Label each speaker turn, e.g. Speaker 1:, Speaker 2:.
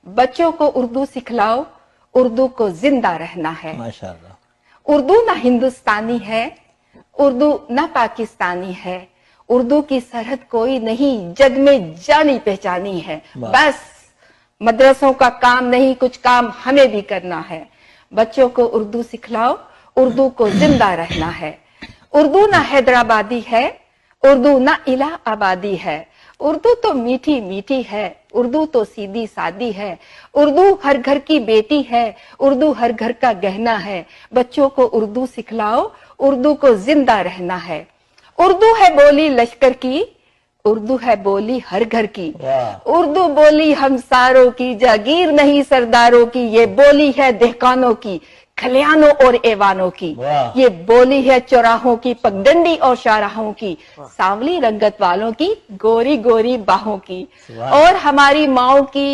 Speaker 1: बच्चों को उर्दू सिखलाओ, उर्दू को जिंदा रहना है।
Speaker 2: माशाअल्लाह।
Speaker 1: उर्दू ना हिंदुस्तानी है, उर्दू ना पाकिस्तानी है, उर्दू की सरहद कोई नहीं, जग में जानी पहचानी है। बस मदरसों का काम नहीं, कुछ काम हमें भी करना है। बच्चों को उर्दू सिखलाओ, उर्दू को जिंदा रहना है। उर्दू ना हैदराबादी है, उर्दू ना इलाहाबादी है, उर्दू तो मीठी मीठी है, उर्दू तो सीधी सादी है, उर्दू हर घर की बेटी है, उर्दू हर घर का गहना है। बच्चों को उर्दू सिखलाओ, उर्दू को जिंदा रहना है। उर्दू है बोली लश्कर की, उर्दू है बोली हर घर की, उर्दू बोली हम सारों की, जागीर नहीं सरदारों की, ये बोली है दहकानों की, खलियानों और एवानों की, ये बोली है चौराहों की, पगडंडी और शाहराहों की, सांवली रंगत वालों की, गोरी गोरी बाहों की, और हमारी माओ की